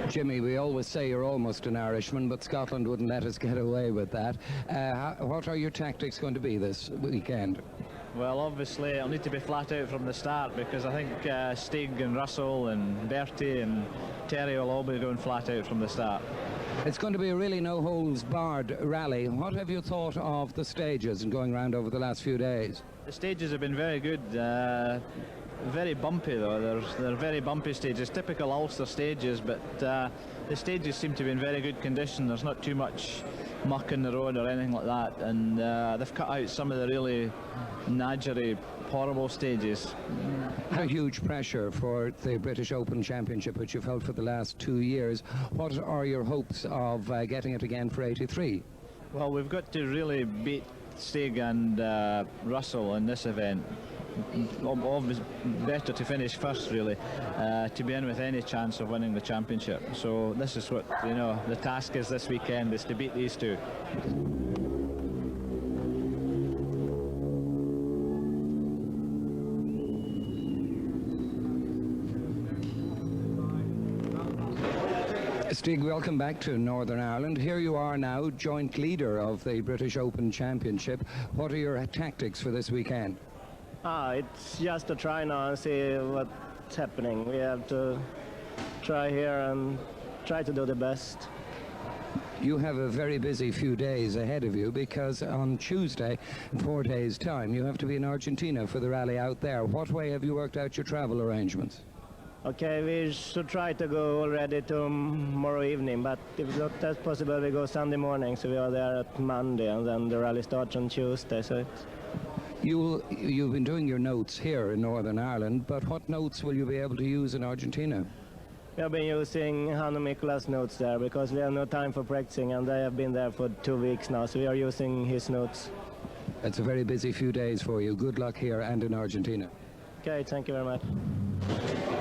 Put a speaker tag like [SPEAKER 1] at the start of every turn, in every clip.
[SPEAKER 1] Jimmy, we always say you're almost an Irishman, but Scotland wouldn't let us get away with that. What are your tactics going to be this weekend?
[SPEAKER 2] Well, obviously I'll need to be flat out from the start, because I think Stig and Russell and Bertie and Terry will all be going flat out from the start.
[SPEAKER 1] It's going to be a really no-holds-barred rally. What have you thought of the stages and going around over the last few days?
[SPEAKER 2] The stages have been very good. Very bumpy though. They're very bumpy stages, typical Ulster stages, but the stages seem to be in very good condition. There's not too much muck in the road or anything like that, and they've cut out some of the really nadgery, horrible stages.
[SPEAKER 1] A huge pressure for the British Open Championship, which you've held for the last 2 years. What are your hopes of getting it again for 83?
[SPEAKER 2] Well, we've got to really beat Stig and Russell in this event. Obviously better to finish first, really, to be in with any chance of winning the championship. So this is what, you know, the task is this weekend, is to beat these two.
[SPEAKER 1] Stig, welcome back to Northern Ireland. Here you are now, joint leader of the British Open Championship. What are your tactics for this weekend?
[SPEAKER 3] It's just to try now and see what's happening. We have to try here and try to do the best.
[SPEAKER 1] You have a very busy few days ahead of you, because on Tuesday, in 4 days' time, you have to be in Argentina for the rally out there. What way have you worked out your travel arrangements?
[SPEAKER 3] Okay, we should try to go already tomorrow evening, but if not that's possible, we go Sunday morning, so we are there at Monday, and then the rally starts on Tuesday. So
[SPEAKER 1] you've been doing your notes here in Northern Ireland, but what notes will you be able to use in Argentina?
[SPEAKER 3] We have been using Hanno Mikola's notes there, because we have no time for practicing, and they have been there for 2 weeks now, so we are using his notes.
[SPEAKER 1] It's a very busy few days for you. Good luck here and in Argentina.
[SPEAKER 3] Okay, thank you very much.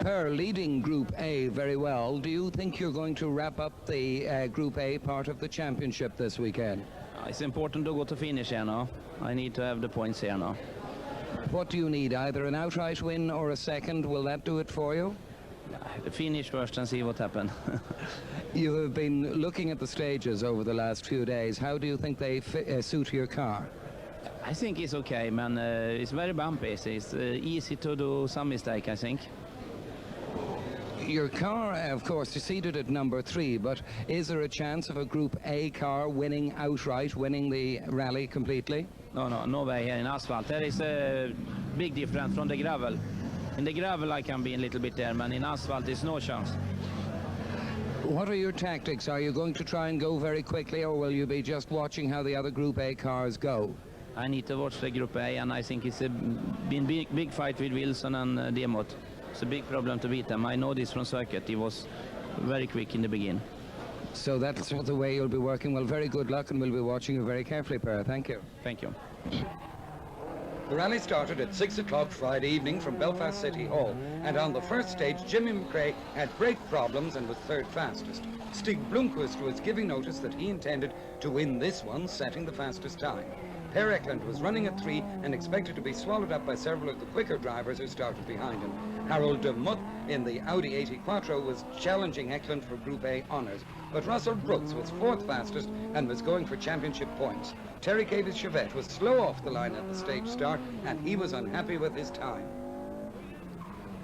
[SPEAKER 1] Per, leading Group A very well. Do you think you're going to wrap up the Group A part of the championship this weekend?
[SPEAKER 4] It's important to go to finish here now. I need to have the points here now.
[SPEAKER 1] What do you need? Either an outright win or a second? Will that do it for you?
[SPEAKER 4] Finish first and see what happens.
[SPEAKER 1] You have been looking at the stages over the last few days. How do you think they suit your car?
[SPEAKER 4] I think it's okay, man. It's very bumpy. It's easy to do some mistake, I think.
[SPEAKER 1] Your car, of course, is seated at number 3, but is there a chance of a Group A car winning outright, winning the rally completely?
[SPEAKER 4] No way here in asphalt. There is a big difference from the gravel. In the gravel I can be a little bit there, man. In asphalt there's no chance.
[SPEAKER 1] What are your tactics? Are you going to try and go very quickly, or will you be just watching how the other Group A cars go?
[SPEAKER 4] I need to watch the Group A, and I think it's been big fight with Wilson and Demot. It's a big problem to beat them. I know this from circuit. He was very quick in the beginning.
[SPEAKER 1] So that's the way you'll be working. Well, very good luck, and we'll be watching you very carefully, Per. Thank you.
[SPEAKER 4] Thank you.
[SPEAKER 1] The rally started at 6 o'clock Friday evening from Belfast City Hall, and on the first stage, Jimmy McRae had brake problems and was third fastest. Stig Blomqvist was giving notice that he intended to win this one, setting the fastest time. Per Eklund was running at 3 and expected to be swallowed up by several of the quicker drivers who started behind him. Harold de Muth in the Audi Quattro was challenging Eklund for Group A honours, but Russell Brookes was fourth fastest and was going for championship points. Terry Cave's Chevette was slow off the line at the stage start, and he was unhappy with his time.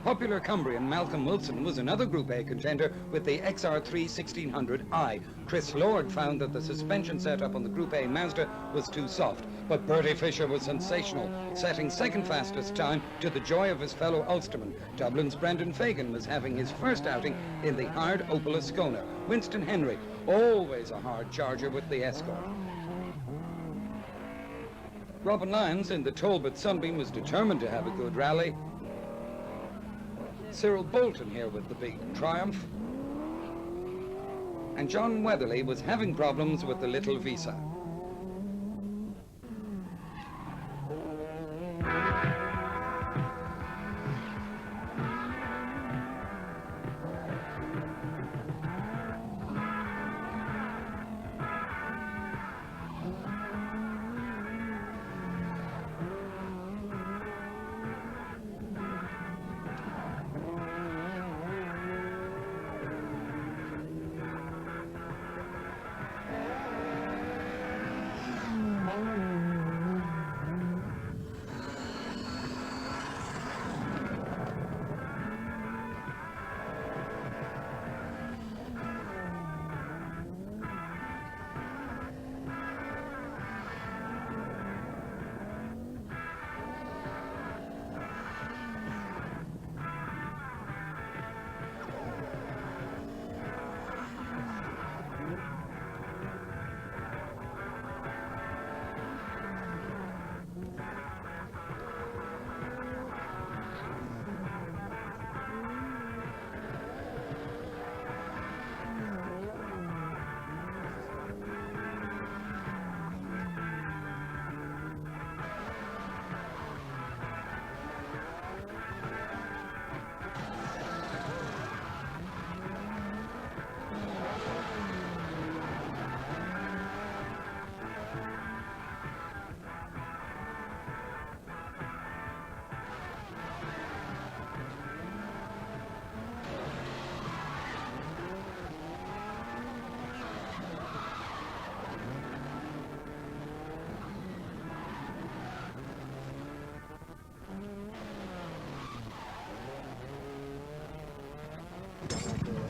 [SPEAKER 1] Popular Cumbrian Malcolm Wilson was another Group A contender with the XR3 1600i. Chris Lord found that the suspension setup on the Group A Mazda was too soft, but Bertie Fisher was sensational, setting second fastest time to the joy of his fellow Ulsterman. Dublin's Brendan Fagan was having his first outing in the hard Opel Ascona. Winston Henry, always a hard charger with the Escort. Robin Lyons in the Talbot Sunbeam was determined to have a good rally. Cyril Bolton here with the big Triumph. And John Weatherly was having problems with the little Visa.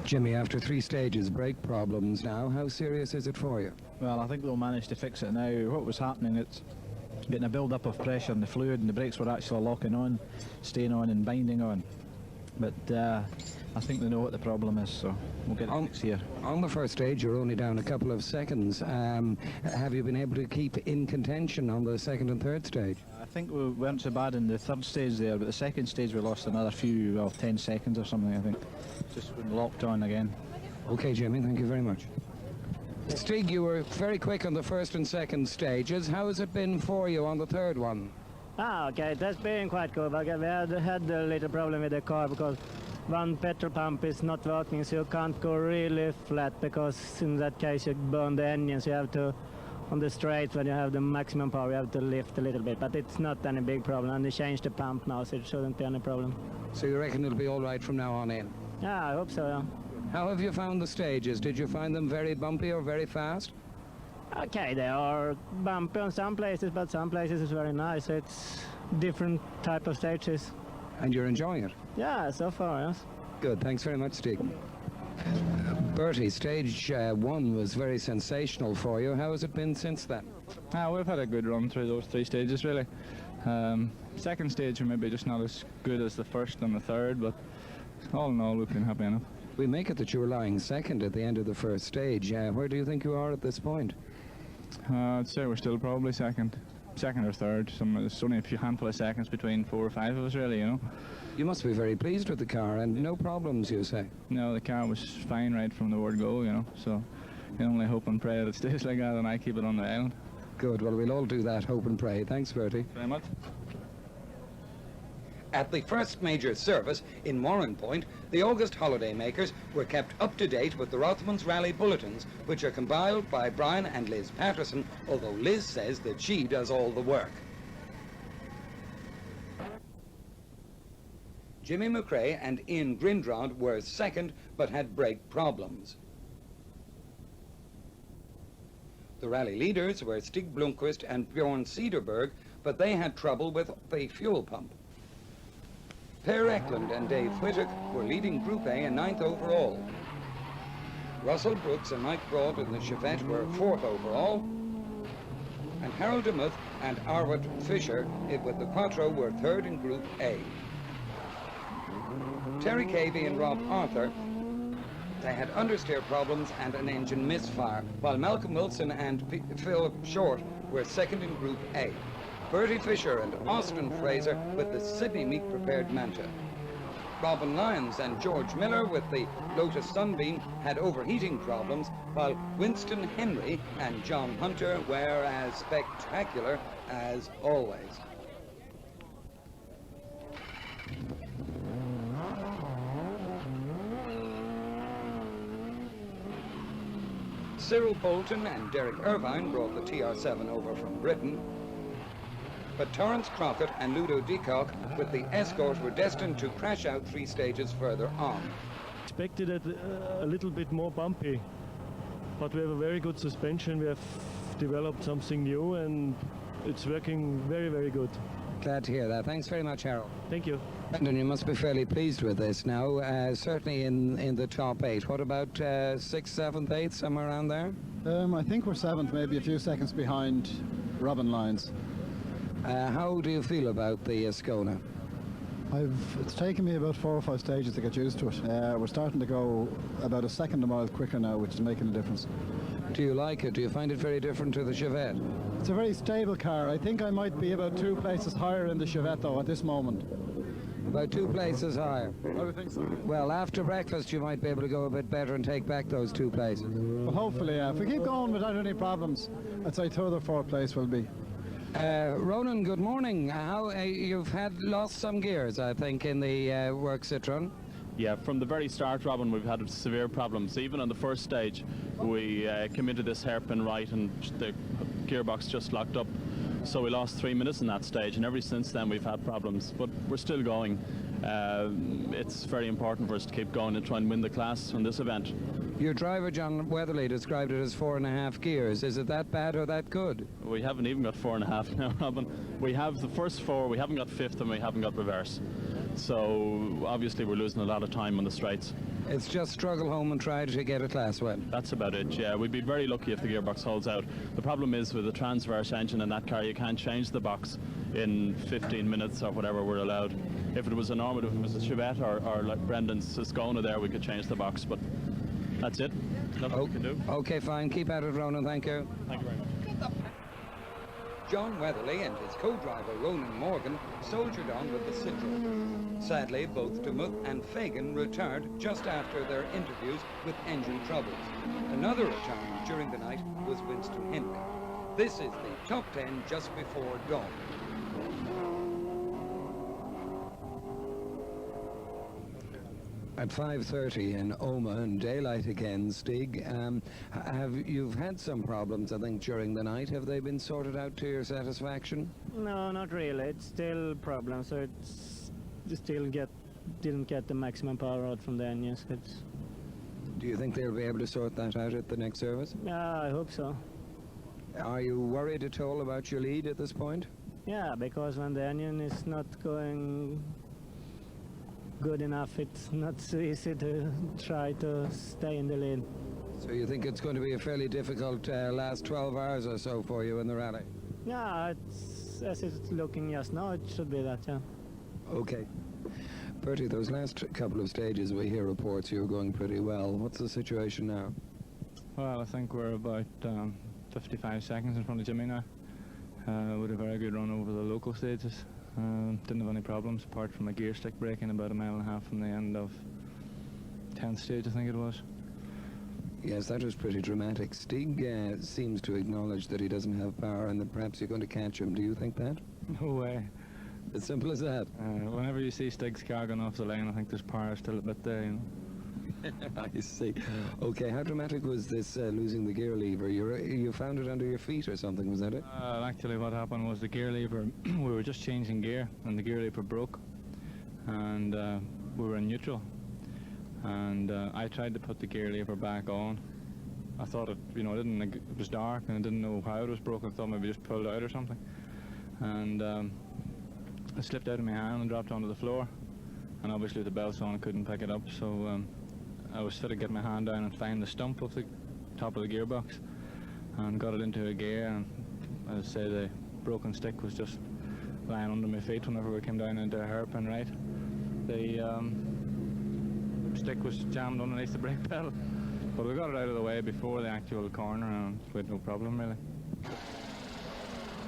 [SPEAKER 1] Jimmy, after 3 stages, brake problems now, how serious is it for you?
[SPEAKER 2] Well, I think they'll manage to fix it now. What was happening, it's getting a build-up of pressure in the fluid, and the brakes were actually locking on, staying on and binding on. But I think they know what the problem is, so we'll get it fixed here.
[SPEAKER 1] On the first stage, you're only down a couple of seconds. Have you been able to keep in contention on the second and third stage?
[SPEAKER 2] I think we weren't so bad in the third stage there, but the second stage we lost another few, well, 10 seconds or something, I think. Just when locked on again.
[SPEAKER 1] Okay, Jimmy, thank you very much. Stig, you were very quick on the first and second stages. How has it been for you on the third one?
[SPEAKER 3] Okay, that's been quite good. But we had a little problem with the car because one petrol pump is not working, so you can't go really flat, because in that case you burn the engine, so you have to, on the straight when you have the maximum power, you have to lift a little bit, but it's not any big problem, and they changed the pump now, so it shouldn't be any problem.
[SPEAKER 1] So you reckon it'll be all right from now on in?
[SPEAKER 3] Yeah, I hope so, yeah.
[SPEAKER 1] How have you found the stages? Did you find them very bumpy or very fast?
[SPEAKER 3] Okay, they are bumpy on some places, but some places is very nice. It's different type of stages.
[SPEAKER 1] And you're enjoying it?
[SPEAKER 3] Yeah, so far, yes.
[SPEAKER 1] Good, thanks very much, Stig. Bertie, stage 1 was very sensational for you. How has it been since then?
[SPEAKER 5] We've had a good run through those 3 stages, really. Second stage were maybe just not as good as the first and the third, but all in all, we've been happy enough.
[SPEAKER 1] We make it that you were lying second at the end of the first stage. Where do you think you are at this point?
[SPEAKER 5] I'd say we're still probably second or third. There's only a few handful of seconds between 4 or 5 of us, really, you know.
[SPEAKER 1] You must be very pleased with the car, and no problems, you say?
[SPEAKER 5] No, the car was fine right from the word go, you know, so you only hope and pray that it stays like that and I keep it on the island.
[SPEAKER 1] Good, well, we'll all do that, hope and pray. Thanks, Bertie.
[SPEAKER 5] Very much.
[SPEAKER 1] At the first major service in Moran Point, the August holiday makers were kept up to date with the Rothmans Rally bulletins, which are compiled by Brian and Liz Patterson, although Liz says that she does all the work. Jimmy McRae and Ian Grindrod were second, but had brake problems. The rally leaders were Stig Blomqvist and Bjorn Cederberg, but they had trouble with the fuel pump. Per Eklund and Dave Whittock were leading Group A in 9th overall. Russell Brookes and Mike Broad in the Chevette were 4th overall. And Harold DeMuth and Bertie Fisher with the Quattro were 3rd in Group A. Terry Cavey and Rob Arthur, they had understeer problems and an engine misfire, while Malcolm Wilson and Phil Short were 2nd in Group A. Bertie Fisher and Austin Fraser with the Sydney Meat Prepared Manta. Robin Lyons and George Miller with the Lotus Sunbeam had overheating problems, while Winston Henry and John Hunter were as spectacular as always. Cyril Bolton and Derek Irvine brought the TR7 over from Britain, but Torrance Crockett and Ludo Decock with the Escort were destined to crash out 3 stages further on.
[SPEAKER 6] Expected it a little bit more bumpy, but we have a very good suspension. We have developed something new and it's working very, very good.
[SPEAKER 1] Glad to hear that. Thanks very much, Harold.
[SPEAKER 6] Thank you.
[SPEAKER 1] Brendan, you must be fairly pleased with this now, certainly in the top 8. What about 6th, 7th, 8th, somewhere around there?
[SPEAKER 7] I think we're 7th, maybe a few seconds behind Robin Lyons.
[SPEAKER 1] How do you feel about the Ascona?
[SPEAKER 7] It's taken me about 4 or 5 stages to get used to it. We're starting to go about a second a mile quicker now, which is making a difference.
[SPEAKER 1] Do you like it? Do you find it very different to the Chevette?
[SPEAKER 7] It's a very stable car. I think I might be about 2 places higher in the Chevette though at this moment.
[SPEAKER 1] About 2 places higher?
[SPEAKER 7] I would think so.
[SPEAKER 1] Well, after breakfast you might be able to go a bit better and take back those 2 places.
[SPEAKER 7] Well, hopefully, yeah. If we keep going without any problems, I'd say 3rd or 4th place will be.
[SPEAKER 1] Ronan, good morning. How you've lost some gears, I think, in the work Citroen.
[SPEAKER 8] Yeah, from the very start, Robin, we've had severe problems. Even on the first stage, we came into this hairpin right and the gearbox just locked up. So we lost 3 minutes in that stage, and ever since then we've had problems. But we're still going. It's very important for us to keep going and try and win the class on this event.
[SPEAKER 1] Your driver, John Weatherly, described it as 4.5 gears. Is it that bad or that good?
[SPEAKER 8] We haven't even got 4.5 now, Robin. We have the first 4, we haven't got 5th, and we haven't got reverse. So obviously we're losing a lot of time on the straights.
[SPEAKER 1] It's just struggle home and try to get a class win.
[SPEAKER 8] That's about it, yeah. We'd be very lucky if the gearbox holds out. The problem is with the transverse engine in that car, you can't change the box in 15 minutes or whatever we're allowed. If it was a normal, if it was a Chevette or like Brendan's Skona there, we could change the box, but that's it. Nothing we can do.
[SPEAKER 1] Okay, fine. Keep at it, Ronan. Thank you.
[SPEAKER 8] Thank you very much.
[SPEAKER 1] John Weatherly and his co-driver Ronan Morgan soldiered on with the Citroën. Sadly, both Demuth and Fagan retired just after their interviews with engine troubles. Another retirement during the night was Winston Hindley. This is the top 10 just before dawn. At 5:30 in Omagh and daylight again, Stig. You've had some problems, I think, during the night. Have they been sorted out to your satisfaction?
[SPEAKER 3] No, not really. It's still problems. So it's didn't get the maximum power out from the engines.
[SPEAKER 1] Do you think they'll be able to sort that out at the next service?
[SPEAKER 3] Yeah, I hope so.
[SPEAKER 1] Are you worried at all about your lead at this point?
[SPEAKER 3] Yeah, because when the engine is not going good enough, it's not so easy to try to stay in the lead.
[SPEAKER 1] So you think it's going to be a fairly difficult last 12 hours or so for you in the rally?
[SPEAKER 3] Yeah, as it's looking just now, it should be that, yeah.
[SPEAKER 1] Okay. Bertie, those last couple of stages we hear reports you were going pretty well. What's the situation now?
[SPEAKER 5] Well, I think we're about 55 seconds in front of Jimmy now. With a very good run over the local stages. Didn't have any problems apart from a gear stick breaking about 1.5 miles from the end of 10th stage, I think it was.
[SPEAKER 1] Yes, that was pretty dramatic. Stig seems to acknowledge that he doesn't have power and that perhaps you're going to catch him. Do you think that?
[SPEAKER 5] No way.
[SPEAKER 1] As simple as that?
[SPEAKER 5] Whenever you see Stig's car going off the lane, I think there's power still a bit there, you know.
[SPEAKER 1] I see. Okay, how dramatic was this losing the gear lever? You found it under your feet or something, was that it?
[SPEAKER 5] Actually what happened was the gear lever, we were just changing gear and the gear lever broke and we were in neutral and I tried to put the gear lever back on. I thought it was dark and I didn't know how it was broken. I thought maybe just pulled out or something and it slipped out of my hand and dropped onto the floor, and obviously with the belts on I couldn't pick it up, so I was fit to get my hand down and find the stump of the top of the gearbox and got it into a gear, and as I say, the broken stick was just lying under my feet whenever we came down into a hairpin right. The stick was jammed underneath the brake pedal, but we got it out of the way before the actual corner and we had no problem really.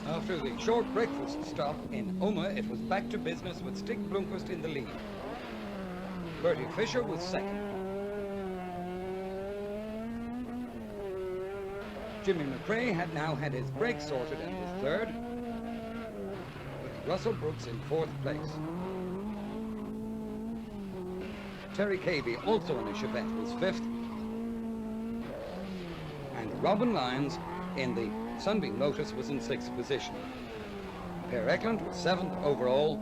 [SPEAKER 1] After the short breakfast stop in Omagh, it was back to business with Stig Blomqvist in the lead. Bertie Fisher was second. Jimmy McRae had now had his brakes sorted and was third, with Russell Brookes in fourth place. Terry Cavey, also in a Chevette, was fifth, and Robin Lyons in the Sunbeam Lotus was in sixth position. Per Eklund was seventh overall,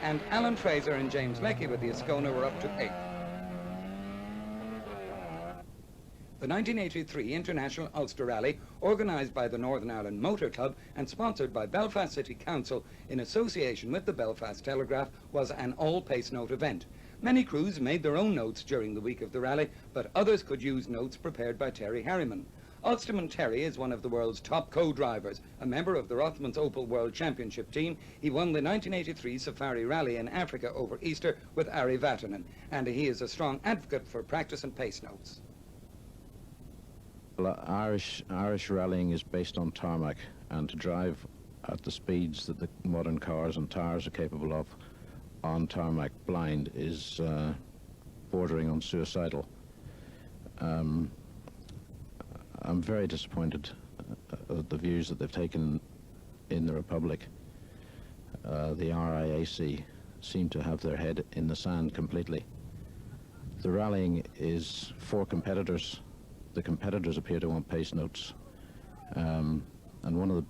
[SPEAKER 1] and Alan Fraser and James Leckie with the Skona were up to eighth. The 1983 International Ulster Rally, organised by the Northern Ireland Motor Club and sponsored by Belfast City Council in association with the Belfast Telegraph, was an all-pace note event. Many crews made their own notes during the week of the rally, but others could use notes prepared by Terry Harriman. Ulsterman Terry is one of the world's top co-drivers. A member of the Rothmans Opel World Championship team, he won the 1983 Safari Rally in Africa over Easter with Ari Vatanen, and he is a strong advocate for practice and pace notes.
[SPEAKER 9] Well, Irish rallying is based on tarmac, and to drive at the speeds that the modern cars and tires are capable of on tarmac blind is bordering on suicidal. I'm very disappointed at the views that they've taken in the Republic. The RIAC seem to have their head in the sand completely. The rallying is for competitors. The competitors appear to want pace notes, and one of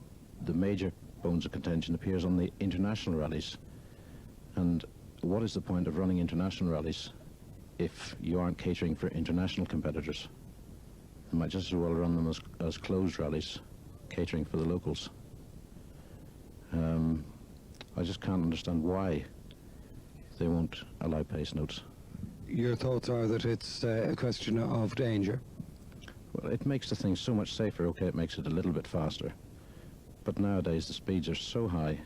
[SPEAKER 9] the major bones of contention appears on the international rallies. And what is the point of running international rallies if you aren't catering for international competitors? You might just as well run them as closed rallies, catering for the locals. I just can't understand why they won't allow pace notes.
[SPEAKER 1] your thoughts are that it's a question of danger.
[SPEAKER 9] Well, it makes the thing so much safer. Okay, it makes it a little bit faster. But nowadays the speeds are so high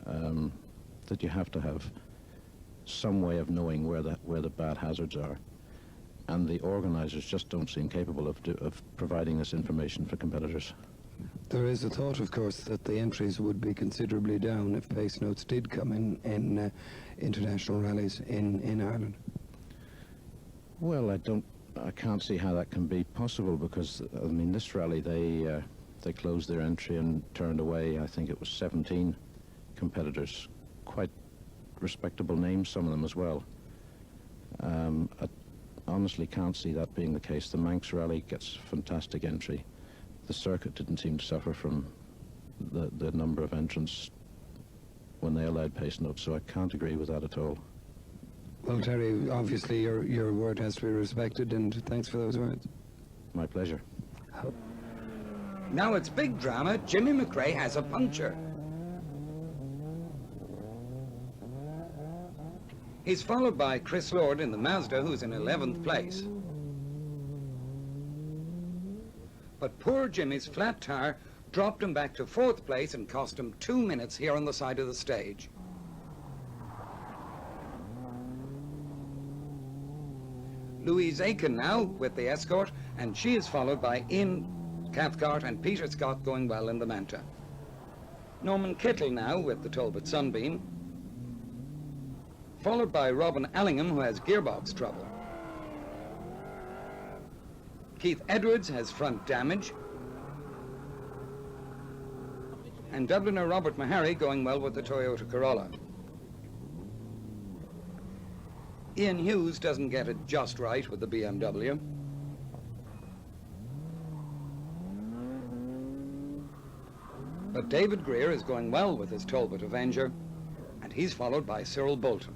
[SPEAKER 9] that you have to have some way of knowing where the bad hazards are. And the organisers just don't seem capable of providing this information for competitors.
[SPEAKER 1] There is a thought, of course, that the entries would be considerably down if pace notes did come in international rallies in Ireland.
[SPEAKER 9] Well, I can't see how that can be possible, because I mean, this rally they closed their entry and turned away, I think it was 17 competitors, quite respectable names, some of them as well. I honestly can't see that being the case. The Manx rally gets fantastic entry. The circuit didn't seem to suffer from the number of entrants when they allowed pace notes, so I can't agree with that at all.
[SPEAKER 1] Well, Terry, obviously your word has to be respected, and thanks for those words.
[SPEAKER 9] My pleasure.
[SPEAKER 1] Now it's big drama. Jimmy McRae has a puncture. He's followed by Chris Lord in the Mazda, who's in 11th place. But poor Jimmy's flat tire dropped him back to 4th place and cost him 2 minutes here on the side of the stage. Louise Aiken now with the Escort, and she is followed by Ian Cathcart and Peter Scott going well in the Manta. Norman Kittle now with the Talbot Sunbeam, followed by Robin Allingham, who has gearbox trouble. Keith Edwards has front damage, and Dubliner Robert Mahary going well with the Toyota Corolla. Ian Hughes doesn't get it just right with the BMW. But David Greer is going well with his Talbot Avenger, and he's followed by Cyril Bolton.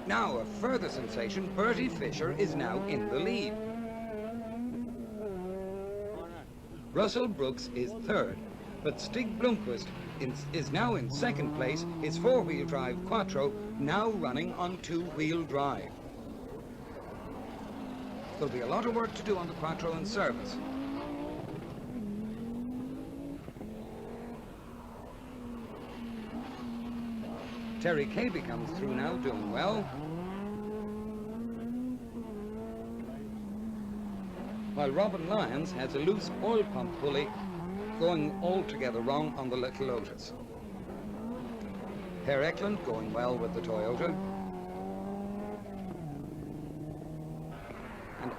[SPEAKER 1] Now, a further sensation, Bertie Fisher is now in the lead. Russell Brookes is third, but Stig Blomqvist is now in second place, his four-wheel drive Quattro now running on two-wheel drive. There'll be a lot of work to do on the Quattro in service. Terry Cabey comes through now, doing well. While Robin Lyons has a loose oil pump pulley going altogether wrong on the Little Lotus. Per Eklund going well with the Toyota.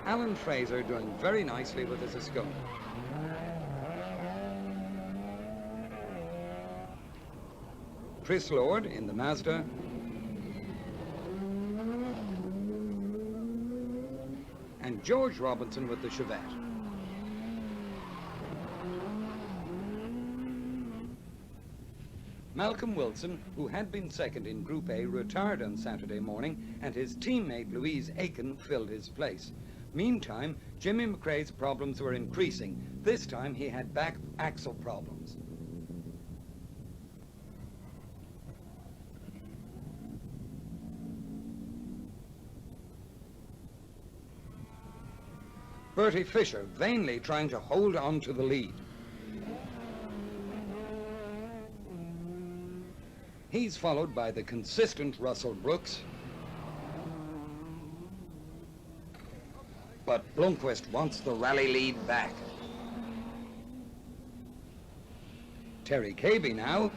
[SPEAKER 1] Alan Fraser doing very nicely with his Escort. Chris Lord in the Mazda. And George Robinson with the Chevette. Malcolm Wilson, who had been second in Group A, retired on Saturday morning, and his teammate Louise Eklund filled his place. Meantime, Jimmy McRae's problems were increasing. This time he had back axle problems. Bertie Fisher vainly trying to hold on to the lead. He's followed by the consistent Russell Brookes. But Blomqvist wants the rally lead back. Terry Cabey now.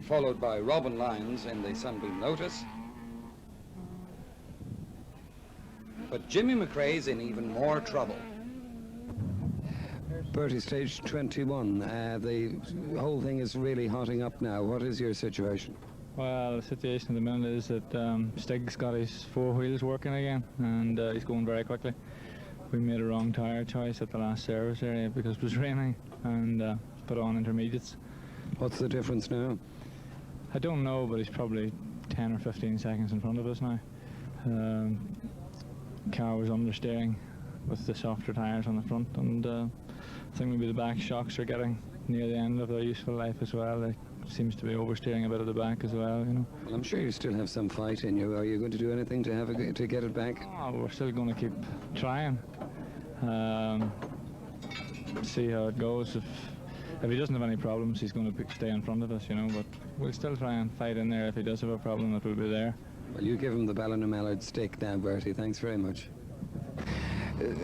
[SPEAKER 1] Followed by Robin Lyons in the Sunbeam Lotus. But Jimmy McRae's in even more trouble.
[SPEAKER 10] Bertie, stage 21. The whole thing is really hotting up now. What is your situation?
[SPEAKER 5] Well, the situation at the minute is that Stig's got his 4 wheels working again, and he's going very quickly. We made a wrong tyre choice at the last service area because it was raining, and put on intermediates.
[SPEAKER 10] What's the difference now?
[SPEAKER 5] I don't know, but he's probably 10 or 15 seconds in front of us now. Car was understeering with the softer tyres on the front, and I think maybe the back shocks are getting near the end of their useful life as well. It seems to be oversteering a bit at the back as well, you know.
[SPEAKER 10] Well, I'm sure you still have some fight in you. Are you going to do anything to get it back?
[SPEAKER 5] Oh, we're still going to keep trying. See how it goes. If he doesn't have any problems, he's going to stay in front of us, you know. But we'll still try and fight in there. If he does have a problem, that will be there.
[SPEAKER 10] Well, you give him the Ballina-Mallard stick now, Bertie. Thanks very much.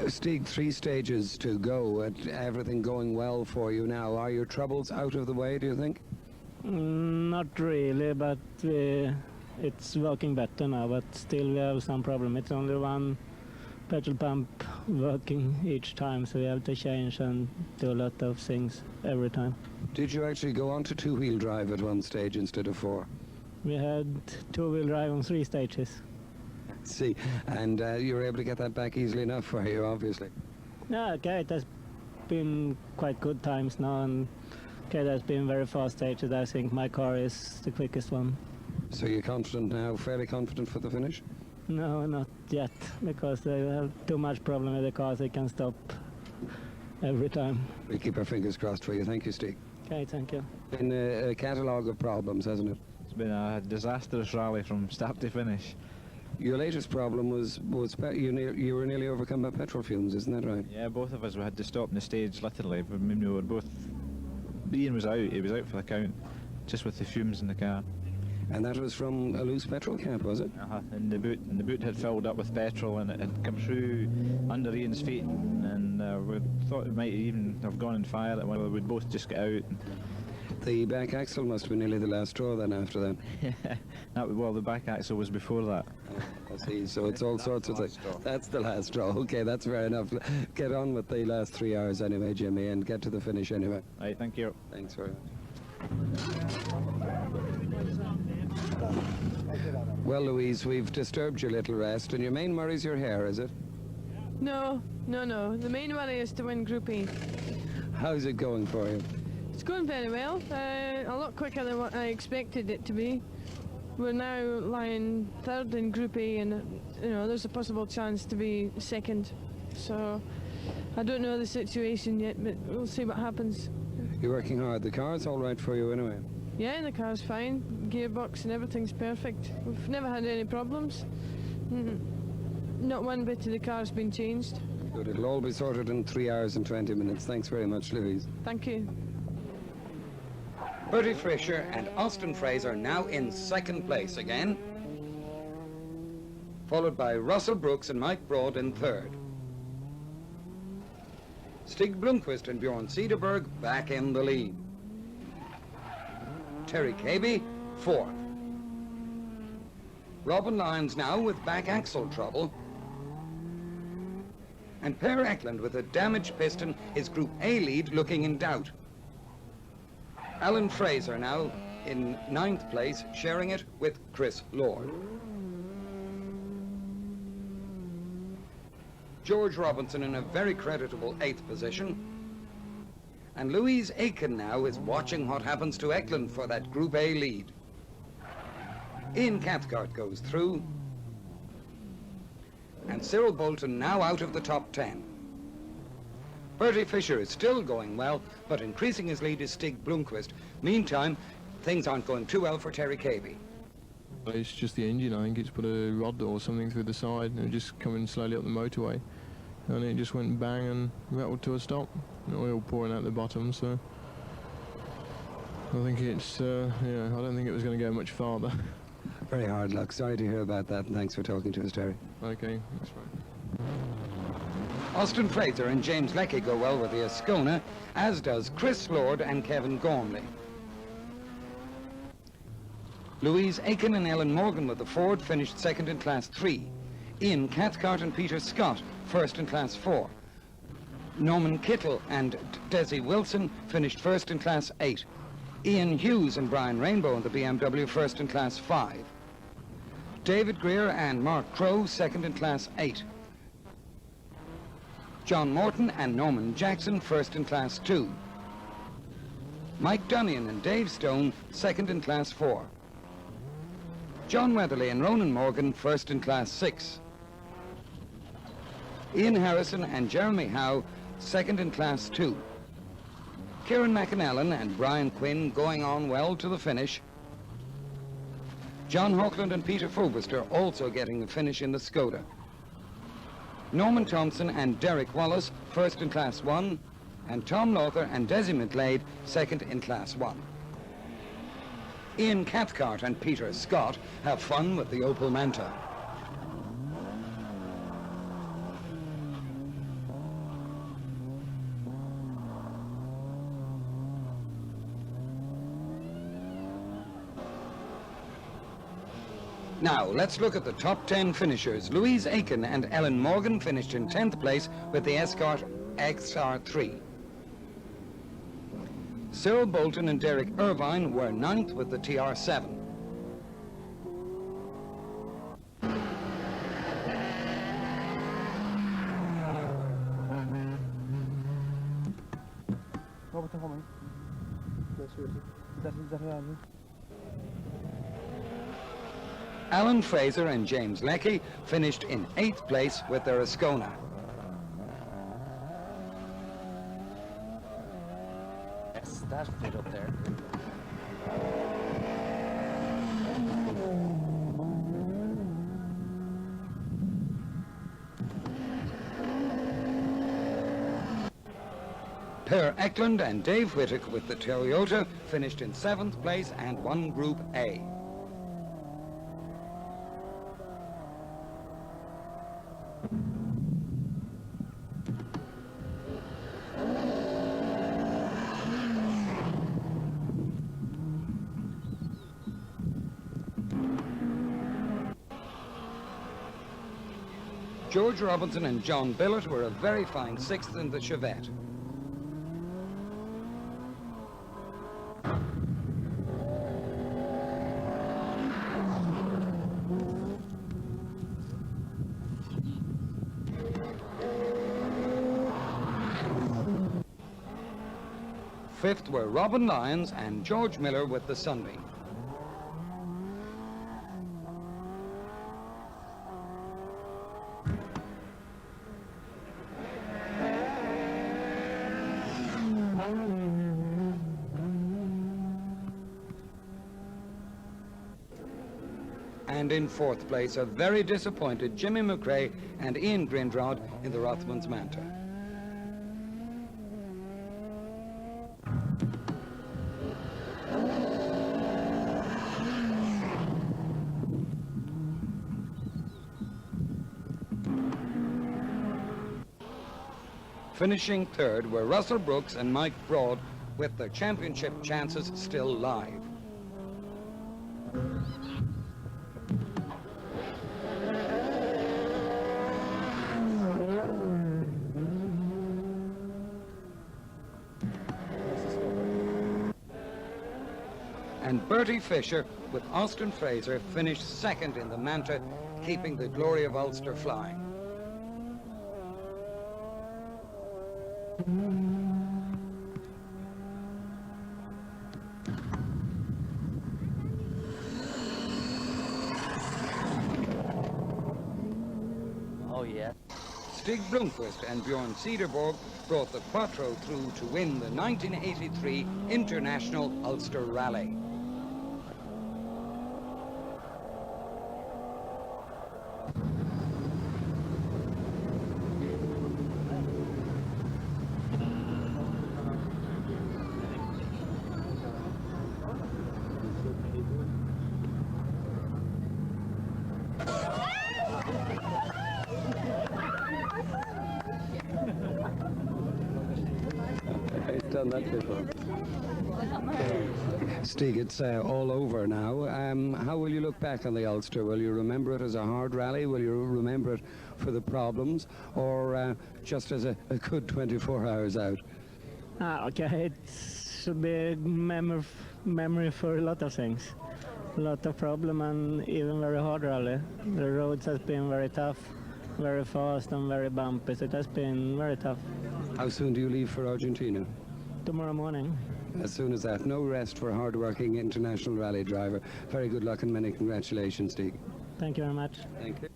[SPEAKER 10] Stig, 3 stages to go. Everything going well for you now. Are your troubles out of the way, do you think?
[SPEAKER 3] Not really, but it's working better now, but still we have some problem. It's only one petrol pump working each time, so we have to change and do a lot of things every time.
[SPEAKER 10] Did you actually go on to 2-wheel drive at one stage instead of 4?
[SPEAKER 3] We had 2-wheel drive on 3 stages.
[SPEAKER 10] See, and you were able to get that back easily enough for you, obviously.
[SPEAKER 3] Yeah, okay, it has been quite good times now, and okay, there's been very fast stages. I think my car is the quickest one.
[SPEAKER 10] So you're confident now, fairly confident for the finish?
[SPEAKER 3] No, not yet, because they have too much problem with the cars. They can stop every time.
[SPEAKER 10] We keep our fingers crossed for you. Thank you, Stig.
[SPEAKER 3] Okay, thank you.
[SPEAKER 10] Been a catalogue of problems, hasn't it?
[SPEAKER 2] It's been a disastrous rally from start to finish.
[SPEAKER 10] Your latest problem was you were nearly overcome by petrol fumes, isn't that right?
[SPEAKER 2] Yeah, both of us, we had to stop in the stage literally. I mean, we were both. Ian was out. He was out for the count, just with the fumes in the car.
[SPEAKER 10] And that was from a loose petrol cap, was it?
[SPEAKER 2] And the boot had filled up with petrol, and it had come through under Ian's feet, and we thought it might even have gone on fire. That we'd both just get out.
[SPEAKER 10] The back axle must have been nearly the last straw then after that.
[SPEAKER 2] Well, the back axle was before that.
[SPEAKER 10] Oh, I see, so it's all sorts of things. That's the last straw. Okay, that's fair enough. Get on with the last 3 hours anyway, Jimmy, and get to the finish anyway.
[SPEAKER 2] Right, thank you.
[SPEAKER 10] Thanks very much. Well, Louise, we've disturbed your little rest, and your main worry's your hair, is it?
[SPEAKER 11] No. The main worry is to win Group E.
[SPEAKER 10] How's it going for you?
[SPEAKER 11] It's going very well, a lot quicker than what I expected it to be. We're now lying 3rd in Group A, and you know there's a possible chance to be 2nd. So I don't know the situation yet, but we'll see what happens.
[SPEAKER 10] You're working hard. The car's all right for you anyway?
[SPEAKER 11] Yeah, the car's fine. Gearbox and everything's perfect. We've never had any problems. Not one bit of the car's been changed.
[SPEAKER 10] Good. It'll all be sorted in 3 hours and 20 minutes. Thanks very much, Louise.
[SPEAKER 11] Thank you.
[SPEAKER 1] Bertie Fisher and Austin Fraser now in 2nd place again, followed by Russell Brookes and Mike Broad in 3rd. Stig Blomqvist and Bjorn Cederberg back in the lead. Terry Cabey, 4th. Robin Lyons now with back axle trouble. And Per Eklund with a damaged piston, his Group A lead looking in doubt. Alan Fraser now in 9th place, sharing it with Chris Lord. George Robinson in a very creditable 8th position. And Louise Aiken now is watching what happens to Eklund for that Group A lead. Ian Cathcart goes through. And Cyril Bolton now out of the top 10. Bertie Fisher is still going well, but increasing his lead is Stig Blomqvist. Meantime, things aren't going too well for Terry Cavey.
[SPEAKER 12] It's just the engine. I think it's put a rod or something through the side and it just coming slowly up the motorway. And it just went bang and rattled to a stop. And oil pouring out the bottom, so I think it's, yeah, I don't think it was going to go much farther.
[SPEAKER 10] Very hard luck. Sorry to hear about that, and thanks for talking to us, Terry.
[SPEAKER 12] Okay, that's right.
[SPEAKER 1] Austin Fraser and James Leckie go well with the Ascona, as does Chris Lord and Kevin Gormley. Louise Aiken and Ellen Morgan with the Ford finished second in Class 3. Ian Cathcart and Peter Scott first in Class 4. Norman Kittle and Desi Wilson finished first in Class 8. Ian Hughes and Brian Rainbow in the BMW first in Class 5. David Greer and Mark Crowe second in Class 8. John Morton and Norman Jackson first in Class 2. Mike Dunnion and Dave Stone second in Class 4. John Weatherly and Ronan Morgan first in Class 6. Ian Harrison and Jeremy Howe second in Class 2. Kieran McAnallen and Brian Quinn going on well to the finish. John Hawkland and Peter Fobister also getting the finish in the Skoda. Norman Thompson and Derek Wallace first in Class 1, and Tom Lawther and Desi McLeod second in Class 1. Ian Cathcart and Peter Scott have fun with the Opel Manta. Now, let's look at the top 10 finishers. Louise Aiken and Ellen Morgan finished in 10th place with the Escort XR3. Cyril Bolton and Derek Irvine were 9th with the TR7. Alan Fraser and James Leckie finished in 8th place with their Ascona.
[SPEAKER 13] Yes, that fit up there.
[SPEAKER 1] Per Eklund and Dave Whittock with the Toyota finished in 7th place and won Group A. George Robinson and John Billett were a very fine 6th in the Chevette. Fifth were Robin Lyons and George Miller with the Sunbeam. And in 4th place, a very disappointed Jimmy McRae and Ian Grindrod in the Rothmans Manta. Finishing 3rd were Russell Brookes and Mike Broad with their championship chances still live. And Bertie Fisher, with Austin Fraser, finished second in the Manta, keeping the glory of Ulster flying.
[SPEAKER 13] Oh, yeah.
[SPEAKER 1] Stig Blomqvist and Bjorn Cederborg brought the Quattro through to win the 1983 International Ulster Rally.
[SPEAKER 10] I've done that before. Stig, it's all over now. How will you look back on the Ulster? Will you remember it as a hard rally? Will you remember it for the problems? Or just as a good 24 hours out?
[SPEAKER 3] Okay, it should be a memory for a lot of things. A lot of problem and even very hard rally. The roads has been very tough, very fast and very bumpy, so it has been very tough.
[SPEAKER 10] How soon do you leave for Argentina?
[SPEAKER 3] Tomorrow morning.
[SPEAKER 10] As soon as that. No rest for a hard-working international rally driver. Very good luck and many congratulations, Stig.
[SPEAKER 3] Thank you very much.
[SPEAKER 10] Thank you.